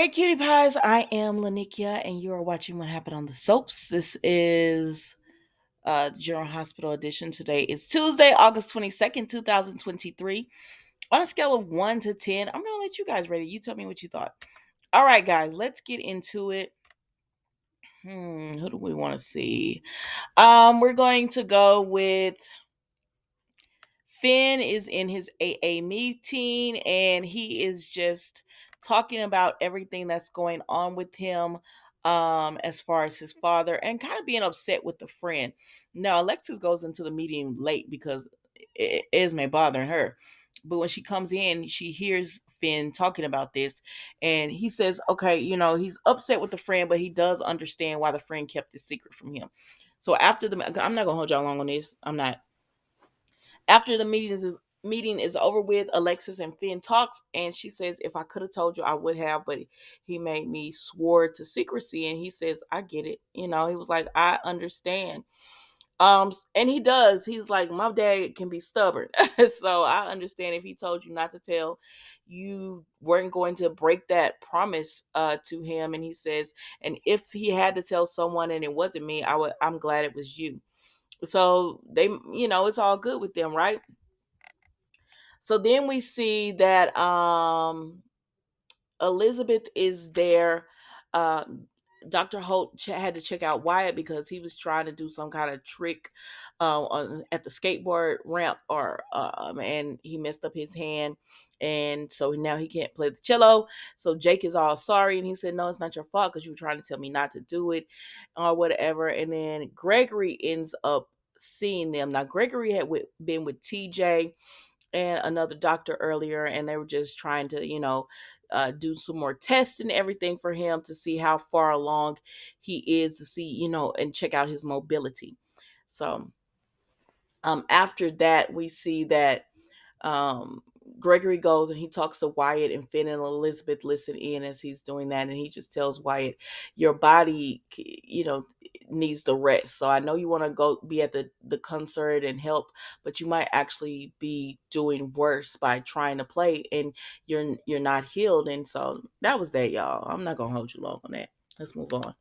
Hey, cutie pies. I am Lanikia, and you are watching What Happened on the Soaps. This is General Hospital Edition. Today is Tuesday, August 22nd, 2023. On a scale of 1 to 10, I'm going to let you guys rate it. You tell me what you thought. All right, guys, let's get into it. Who do we want to see? We're going to go with Finn is in his AA meeting and he is just talking about everything that's going on with him as far as his father and kind of being upset with the friend. Now Alexis goes into the meeting late because Esme bothering her. But when she comes in, she hears Finn talking about this and he says, okay, he's upset with the friend, but he does understand why the friend kept the secret from him. So after I'm not gonna hold y'all long on this. I'm not. After the meeting is over with, Alexis and Finn talks, and she says, "If I could have told you, I would have, but he made me swore to secrecy." And he says, "I get it." He was like, "I understand." And he does. He's like, "My dad can be stubborn, so I understand if he told you not to tell, you weren't going to break that promise to him." And he says, "And if he had to tell someone and it wasn't me, I'm glad it was you." So it's all good with them, right? So then we see that Elizabeth is there. Uh, Dr. Holt had to check out Wyatt because he was trying to do some kind of trick at the skateboard ramp, and he messed up his hand, and so now he can't play the cello. So Jake is all sorry, and he said, "No, it's not your fault because you were trying to tell me not to do it, or whatever." And then Gregory ends up seeing them. Now Gregory had been with TJ and another doctor earlier, and they were just trying to, do some more tests and everything for him to see how far along he is to see, and check out his mobility. So, after that, we see that um, Gregory goes and he talks to Wyatt, and Finn and Elizabeth listen in as he's doing that, and he just tells Wyatt, "Your body, needs the rest. So I know you want to go be at the concert and help, but you might actually be doing worse by trying to play, and you're not healed." And so that was that, y'all. I'm not gonna hold you long on that. Let's move on.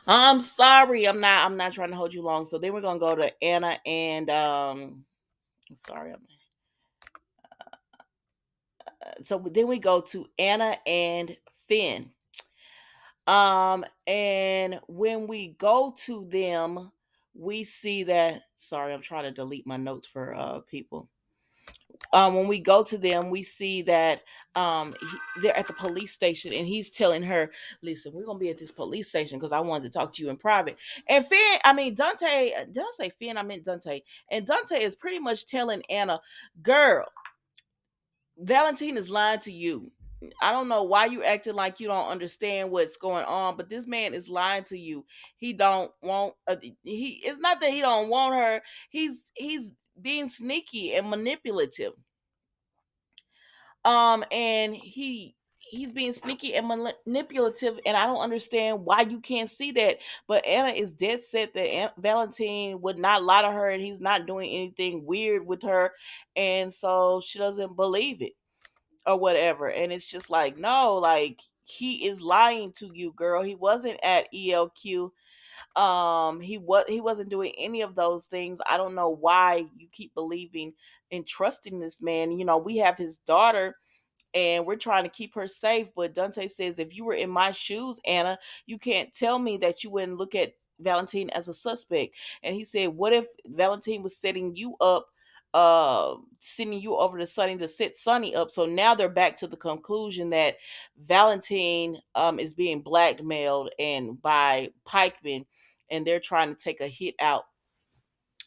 I'm sorry, I'm not trying to hold you long. So then we're gonna go to Anna and sorry, so then we go to Anna and Finn. And when we go to them, we see that, sorry, I'm trying to delete my notes for people. When we go to them, we see that they're at the police station, and he's telling her, "Listen, we're gonna be at this police station because I wanted to talk to you in private." And Dante, did I say Finn? I meant Dante. And Dante is pretty much telling Anna, "Girl, Valentine is lying to you. I don't know why you acting like you don't understand what's going on, but this man is lying to you. He don't want he it's not that he don't want her. He's being sneaky and manipulative. And he's being sneaky and manipulative, and I don't understand why you can't see that. But Anna is dead set that Valentine would not lie to her, and he's not doing anything weird with her, and so she doesn't believe it or whatever. And it's just like, no, like, he is lying to you, girl. He wasn't at ELQ. He wasn't doing any of those things. I don't know why you keep believing and trusting this man. We have his daughter, and we're trying to keep her safe. But Dante says, if you were in my shoes, Anna, you can't tell me that you wouldn't look at Valentine as a suspect. And he said, what if Valentine was setting you up, sending you over to Sunny to set Sunny up? So now they're back to the conclusion that Valentine is being blackmailed and by Pikeman, and they're trying to take a hit out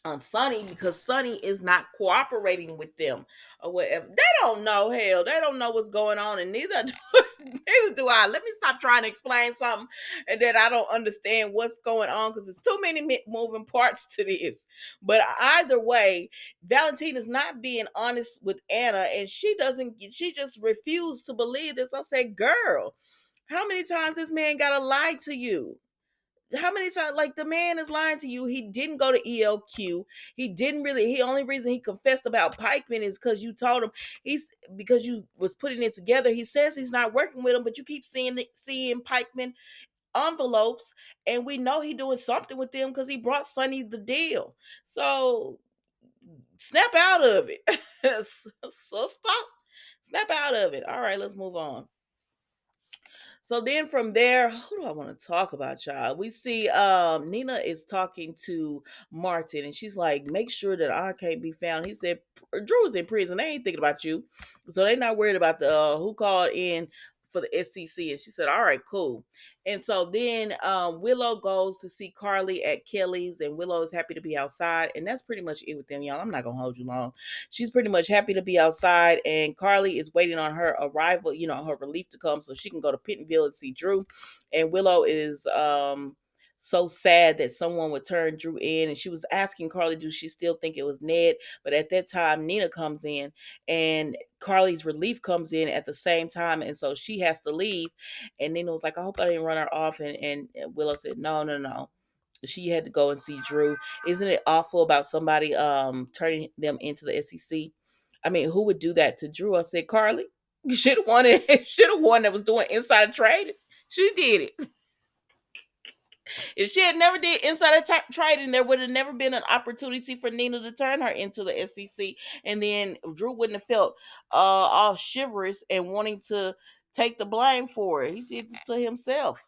on Sonny because Sonny is not cooperating with them or whatever. They don't know, hell. They don't know what's going on, and neither do I. Let me stop trying to explain something and that I don't understand what's going on because there's too many moving parts to this. But either way, Valentine is not being honest with Anna, and she just refused to believe this. I said, girl, how many times this man gotta lie to you? how many times, like, the man is lying to you. He didn't go to ELQ. He didn't really, he only reason he confessed about Pikeman is because you told him, he's because you was putting it together. He says he's not working with him, but you keep seeing Pikeman envelopes, and we know he doing something with them because he brought Sonny the deal. So snap out of it. So stop, snap out of it. All right, let's move on. So then from there, who do I want to talk about, y'all? We see Nina is talking to Martin, and she's like, make sure that I can't be found. He said, Drew is in prison. They ain't thinking about you. So they not worried about the who called in for the SCC. And she said, all right, cool. And so then Willow goes to see Carly at Kelly's, and Willow is happy to be outside. And that's pretty much it with them, y'all. I'm not going to hold you long. She's pretty much happy to be outside, and Carly is waiting on her arrival, her relief to come so she can go to Pittenville and see Drew. And Willow is so sad that someone would turn Drew in, and she was asking Carly, do she still think it was Ned? But at that time, Nina comes in, and Carly's relief comes in at the same time, and so she has to leave. And Nina was like, I hope I didn't run her off. And Willow said, no, no, no. She had to go and see Drew. Isn't it awful about somebody turning them into the SEC? I mean, who would do that to Drew? I said, Carly. You should have won it. Should have won that was doing insider trading. She did it. If she had never did insider trading, there would have never been an opportunity for Nina to turn her into the SEC, and then Drew wouldn't have felt all chivalrous and wanting to take the blame for it. He did this to himself.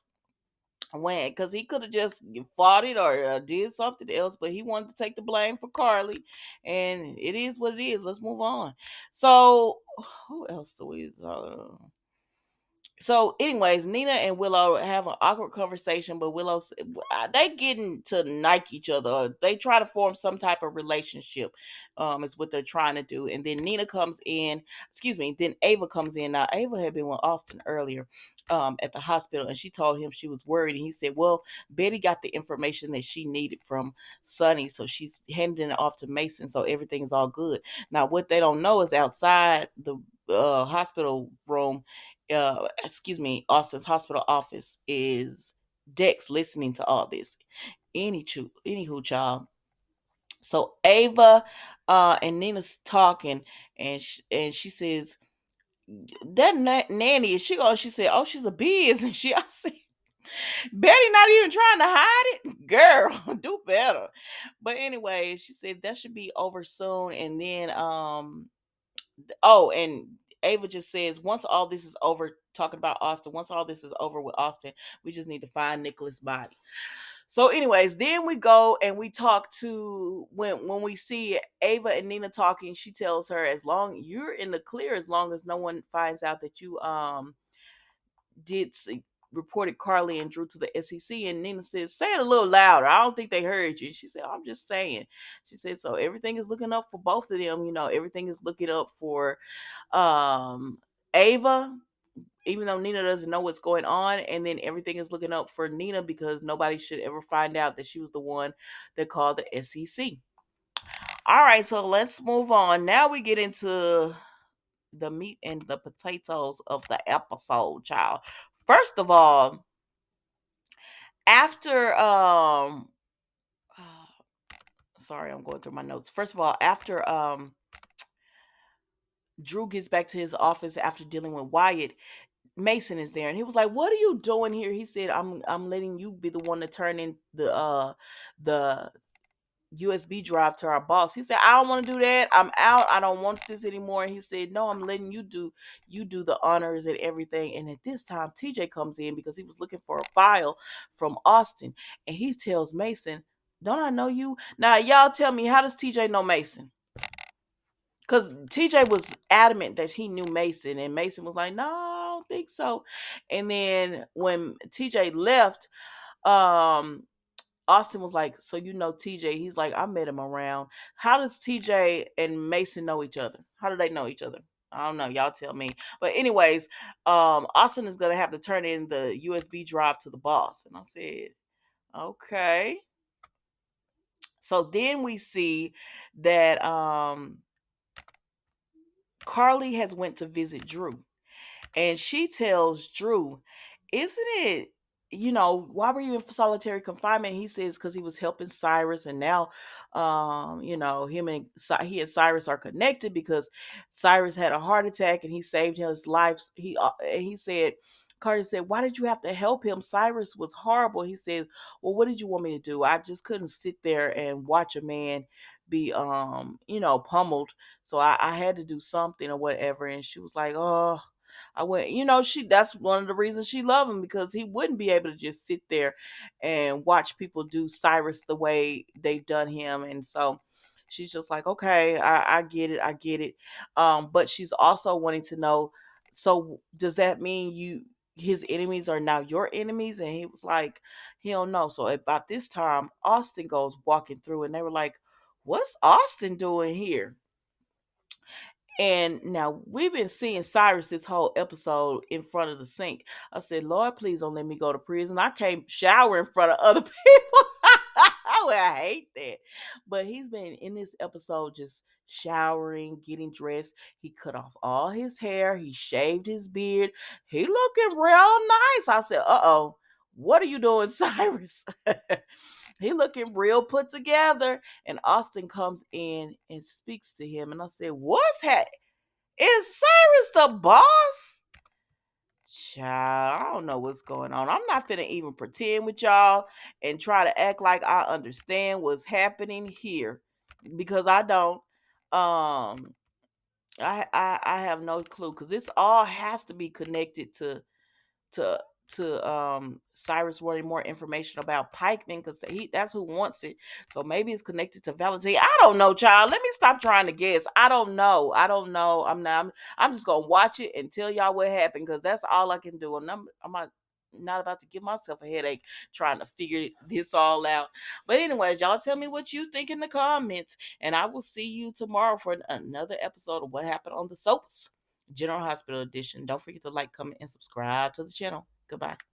When, because he could have just fought it or did something else, but he wanted to take the blame for Carly, and it is what it is. Let's move on. So who else do we so anyways, Nina and Willow have an awkward conversation, but they getting to like each other, or they try to form some type of relationship, is what they're trying to do. And then Nina comes in, excuse me, then Ava comes in. Now Ava had been with Austin earlier at the hospital, and she told him she was worried, and he said, well, Betty got the information that she needed from Sonny, so she's handing it off to Mason, so everything's all good. Now what they don't know is outside the hospital room, excuse me, Austin's hospital office, is Dex listening to all this. Anywho, child. So Ava and Nina's talking, and she says, that nanny, is she going? She said, oh, she's a biz. And I said, Betty not even trying to hide it. Girl, do better. But anyway, she said that should be over soon. And then oh, and Ava just says, once all this is over, talking about Austin, once all this is over with Austin, we just need to find Nicholas' body. So, anyways, then we go and we talk to, when we see Ava and Nina talking, she tells her, as long you're in the clear, as long as no one finds out that you did reported Carly and Drew to the SEC. And Nina says, say it a little louder. I don't think they heard you. She said, I'm just saying. She said, so everything is looking up for both of them. Everything is looking up for Ava, even though Nina doesn't know what's going on. And then everything is looking up for Nina because nobody should ever find out that she was the one that called the SEC. All right, so let's move on. Now we get into the meat and the potatoes of the episode, child. First of all, after sorry, I'm going through my notes. First of all, after Drew gets back to his office after dealing with Wyatt, Mason is there, and he was like, what are you doing here? He said, I'm letting you be the one to turn in the USB drive to our boss. He said, I don't want to do that. I'm out. I don't want this anymore. He said, no, I'm letting you do the honors and everything. And at this time, TJ comes in because he was looking for a file from Austin. And he tells Mason, don't I know you? Now, y'all tell me, how does TJ know Mason? Because TJ was adamant that he knew Mason, and Mason was like, no, I don't think so. And then when TJ left, um, Austin was like, so you know TJ? He's like, I met him around. How does TJ and Mason know each other? How do they know each other? I don't know. Y'all tell me. But anyways, Austin is gonna have to turn in the USB drive to the boss. And I said, okay. So then we see that Carly has went to visit Drew. And she tells Drew, isn't it why were you in solitary confinement? He says because he was helping Cyrus, and now, he and Cyrus are connected because Cyrus had a heart attack and he saved his life. He said, Carter said, "Why did you have to help him? Cyrus was horrible." He says, "Well, what did you want me to do? I just couldn't sit there and watch a man be pummeled, so I had to do something or whatever." And she was like, "Oh." I went, that's one of the reasons she loved him, because he wouldn't be able to just sit there and watch people do Cyrus the way they've done him. And so she's just like, okay, I get it. I get it. But she's also wanting to know, so does that mean his enemies are now your enemies? And he was like, he don't know. So about this time, Austin goes walking through and they were like, what's Austin doing here? And now we've been seeing Cyrus this whole episode in front of the sink. I said, Lord, please don't let me go to prison. I can't shower in front of other people. I hate that. But he's been in this episode just showering, getting dressed. He cut off all his hair. He shaved his beard. He looking real nice. I said, uh-oh, what are you doing, Cyrus? He looking real put together. And Austin comes in and speaks to him. And I said, is Cyrus the boss? Child, I don't know what's going on. I'm not finna even pretend with y'all and try to act like I understand what's happening here, because I don't. I have no clue, because this all has to be connected to Cyrus wanting more information about Pikeman, because that's who wants it. So maybe it's connected to Valentine. I don't know, child. Let me stop trying to guess. I don't know. I'm just gonna watch it and tell y'all what happened, because that's all I can do. And I'm not about to give myself a headache trying to figure this all out. But anyways, y'all tell me what you think in the comments, and I will see you tomorrow for another episode of What Happened on the Soaps General Hospital Edition. Don't forget to like, comment, and subscribe to the channel. Goodbye.